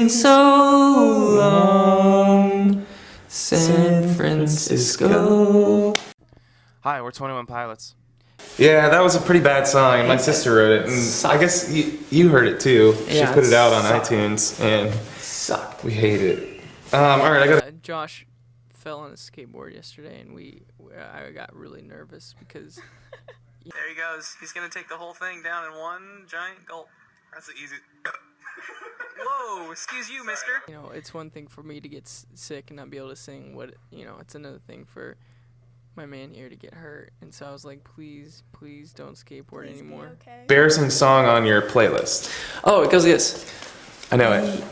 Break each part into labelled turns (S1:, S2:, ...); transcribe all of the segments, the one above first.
S1: been so long. San Francisco.
S2: Hi, we're 21 Pilots.
S3: Yeah, that was a pretty bad song, and my sister wrote it, and I guess you heard it too.
S1: Yeah,
S3: she put it out on
S1: sucked.
S3: iTunes, and
S1: Suck.
S3: we hate it. Alright, I gotta...
S4: Josh fell on his skateboard yesterday, and I got really nervous because...
S5: There he goes. He's gonna take the whole thing down in one giant gulp. That's the easy... Whoa, excuse you, mister.
S4: You know, it's one thing for me to get sick and not be able to sing. It's another thing for my man here to get hurt. And so I was like, please don't skateboard anymore.
S6: Okay.
S3: Embarrassing song on your playlist.
S1: Oh, it goes like this.
S3: I know it.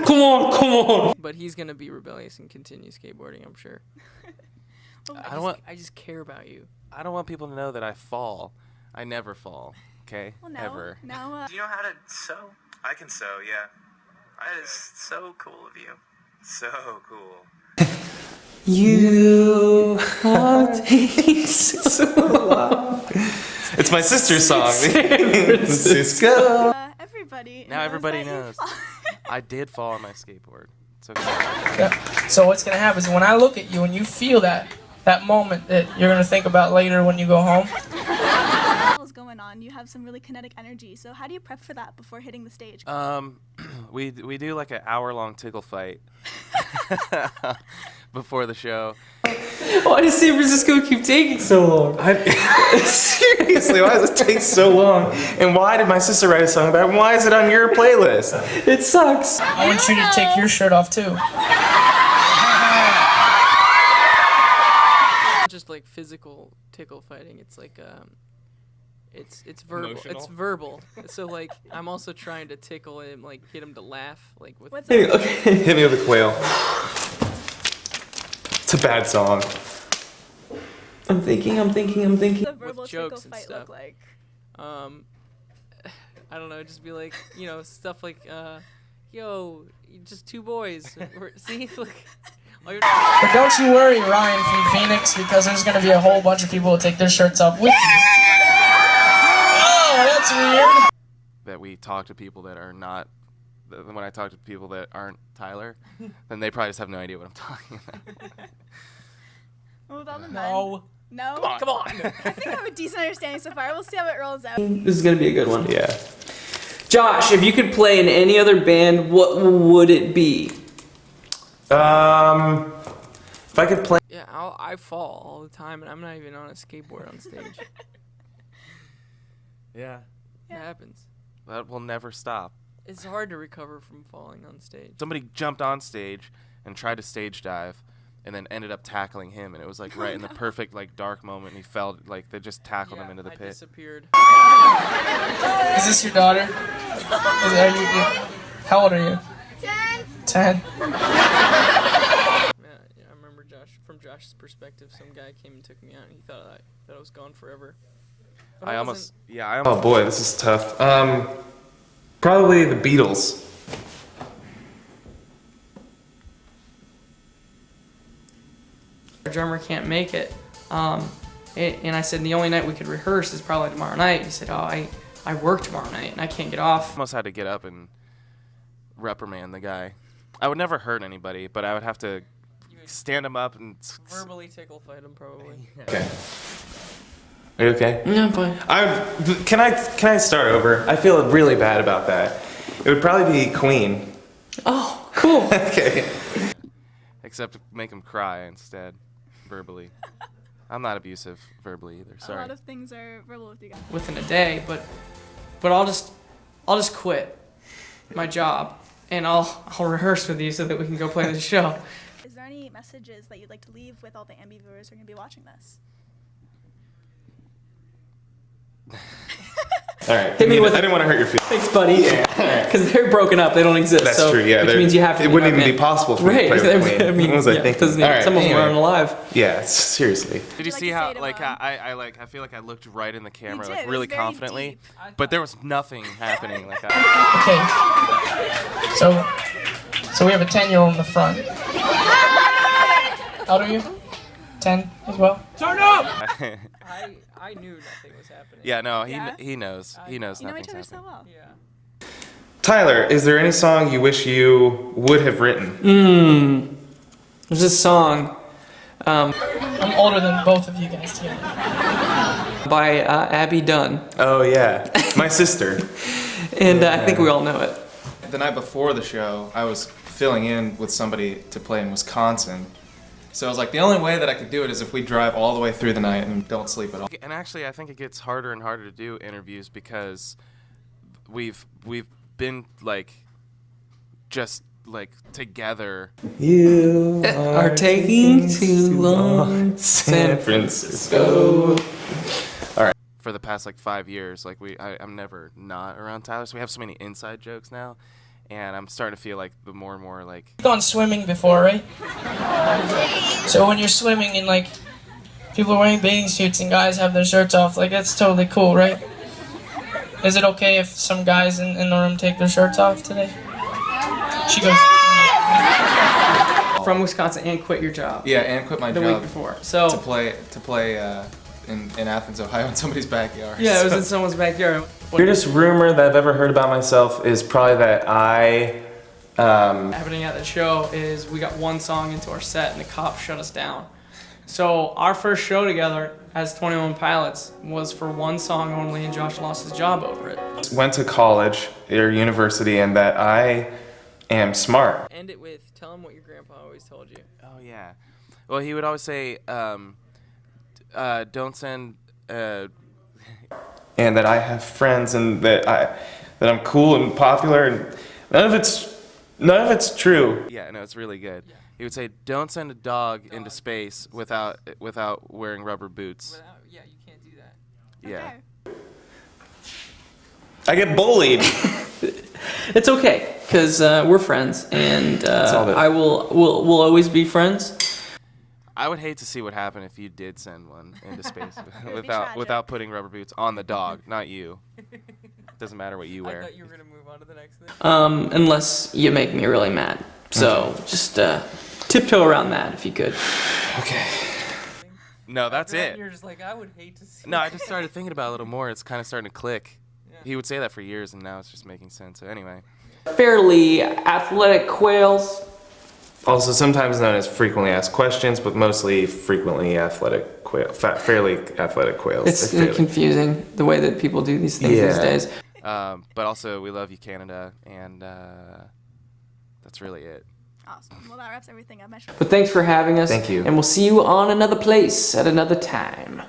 S1: Come on.
S4: But he's gonna be rebellious and continue skateboarding, I'm sure. I just care about you.
S2: I don't want people to know that I fall. I never fall. Okay?
S6: Well,
S2: Ever.
S6: Now,
S5: Do you know how to sew? I can sew, yeah. That is so cool of you. So cool.
S1: You are taking so long.
S3: It's my sister's song. San Francisco.
S6: everybody.
S2: Now everybody
S6: that
S2: knows. I did fall on my skateboard. It's okay.
S7: Yeah. So what's gonna happen is when I look at you and you feel that moment that you're gonna think about later when you go home.
S6: What's going on? You have some really kinetic energy. So how do you prep for that before hitting the stage?
S2: We do like an hour-long tickle fight before the show.
S1: Why does San Francisco keep taking so long?
S3: Seriously, why does it take so long? And why did my sister write a song about it? And why is it on your playlist?
S1: It sucks.
S7: I want you to take your shirt off too.
S4: Just like physical tickle fighting. It's like it's verbal.
S3: Emotional.
S4: It's verbal. So like I'm also trying to tickle him, like get him to laugh, like with.
S6: What's
S3: Hey,
S6: up?
S3: okay. Hit me with a quail. It's a bad song.
S1: I'm thinking.
S6: The verbal
S4: jokes
S6: tickle
S4: and
S6: fight
S4: stuff.
S6: look like?
S4: I don't know. Just be like, stuff like, yo, just two boys. See, look.
S7: But don't you worry, Ryan from Phoenix, because there's gonna be a whole bunch of people who take their shirts off with you. Oh, that's weird.
S2: That we talk to people that are not. When I talk to people that aren't Tyler, then they probably just have no idea what I'm talking about.
S6: What about the men?
S7: No.
S6: No?
S7: Come on.
S6: I think I have a decent understanding so far. We'll see how it rolls out.
S1: This is gonna be a good one.
S3: Yeah.
S1: Josh, if you could play in any other band, what would it be?
S3: If I could play...
S4: Yeah, I fall all the time, and I'm not even on a skateboard on stage.
S2: Yeah.
S4: It happens.
S2: That will never stop.
S4: It's hard to recover from falling on stage.
S2: Somebody jumped on stage and tried to stage dive and then ended up tackling him, and it was like right in the perfect like dark moment, and he fell, like they just tackled him into the
S4: I
S2: pit.
S4: disappeared.
S7: Is this your daughter? How old are you? 10. 10?
S4: Yeah, I remember from Josh's perspective, some guy came and took me out, and he thought I was gone forever. But
S2: I
S4: wasn't.
S2: almost.
S3: Oh boy, this is tough. Probably the Beatles.
S1: Our drummer can't make it. And I said, the only night we could rehearse is probably tomorrow night. He said, I work tomorrow night and I can't get off.
S2: Almost had to get up and reprimand the guy. I would never hurt anybody, but I would have to stand him up and.
S4: Verbally tickle fight him, probably.
S3: Okay. Are you okay?
S1: Yeah, I'm fine.
S3: Can I start over? I feel really bad about that. It would probably be Queen.
S1: Oh, cool.
S3: Okay.
S2: Except make him cry instead, verbally. I'm not abusive verbally either.
S6: A
S2: Sorry.
S6: lot of things are verbal with you guys.
S1: Within a day, but I'll just quit my job and I'll rehearse with you so that we can go play the show.
S6: Is there any messages that you'd like to leave with all the Ambi viewers who are going to be watching this?
S3: All right.
S1: Hit me with
S3: I didn't want to hurt your feelings.
S1: Thanks, buddy. Because they're broken up, they don't exist.
S3: That's
S1: so,
S3: true. Yeah.
S1: which means you have to.
S3: It wouldn't even
S1: okay.
S3: be possible for me
S1: Right.
S3: to play with Queen.
S1: I mean,
S3: What was I
S1: yeah,
S3: thinking?
S1: 'cause,
S3: All right,
S1: some of them
S3: anyway.
S1: aren't alive.
S3: Yeah. Seriously.
S2: Did you
S6: like
S2: see
S6: to
S2: how
S6: say to
S2: like
S6: him?
S2: I feel like I looked right in the camera
S6: did.
S2: like
S6: It
S2: really
S6: was very
S2: confidently,
S6: deep.
S2: but there was nothing happening. Like
S7: Okay. So we have a 10-year-old in the front. How old are you? 10 as well?
S4: I knew nothing was happening.
S2: yeah, no,
S6: Yeah?
S2: he knows. He knows
S6: You know
S2: nothing's
S6: each other so
S2: happening.
S6: well.
S4: Yeah.
S3: Tyler, is there any song you wish you would have written?
S1: There's this song
S7: I'm older than both of you guys together.
S1: by Abby Dunn,
S3: Oh yeah, my sister.
S1: and I think we all know it.
S3: The night before the show, I was filling in with somebody to play in Wisconsin. So I was like, the only way that I could do it is if we drive all the way through the night and don't sleep at all.
S2: And actually, I think it gets harder and harder to do interviews because we've been like just like together.
S3: You
S1: Are taking too long,
S3: San Francisco.
S2: For the past like 5 years. Like I'm never not around Tyler, so we have so many inside jokes now, and I'm starting to feel like the more and more like.
S7: You've gone swimming before, right? So when you're swimming and like people are wearing bathing suits and guys have their shirts off, like that's totally cool, right? Is it okay if some guys in the room take their shirts off today? She goes,
S1: From Wisconsin and quit your job
S3: Yeah, and quit my
S1: the
S3: job
S1: week before. So
S3: to play in Athens, Ohio, in somebody's backyard.
S1: yeah, it was
S3: So-
S1: in someone's backyard.
S3: Weirdest rumor that I've ever heard about myself is probably that
S1: Happening at the show is we got one song into our set and the cops shut us down. So our first show together as 21 Pilots was for one song only, and Josh lost his job over it.
S3: went to college or university and that I am smart.
S4: End it with, tell him what your grandpa always told you.
S2: Oh yeah. Well, he would always say, "Don't send."
S3: And that I have friends and that I'm cool and popular, and none of it's true.
S2: Yeah, no, it's really good. He would say, "Don't send a dog into space without wearing rubber boots."
S4: Yeah, you can't do that.
S2: Yeah.
S3: I get bullied.
S1: It's okay, because we're friends, and
S3: all that-
S1: we'll always be friends.
S2: I would hate to see what happened if you did send one into space
S6: would be tragic.
S2: without putting rubber boots on the dog, not you. Doesn't matter what you
S4: I
S2: wear.
S4: thought you were gonna move on to the next thing.
S1: Unless you make me really mad. So just tiptoe around that if you could.
S3: Okay.
S2: No, that's
S4: After that,
S2: it.
S4: You're just like, I would hate to see.
S2: No, I just started thinking about it a little more. It's kind of starting to click. He would say that for years, and now it's just making sense. So anyway.
S1: Fairly athletic quails.
S3: Also, sometimes known as frequently asked questions, but mostly frequently athletic fairly athletic quails.
S1: It's
S3: They're fairly-
S1: confusing the way that people do these things these
S3: Yeah.
S1: days.
S2: But also, we love you, Canada, and that's really it.
S6: Awesome. Well, that wraps everything up.
S1: But thanks for having us.
S3: Thank you.
S1: And we'll see you on another place at another time.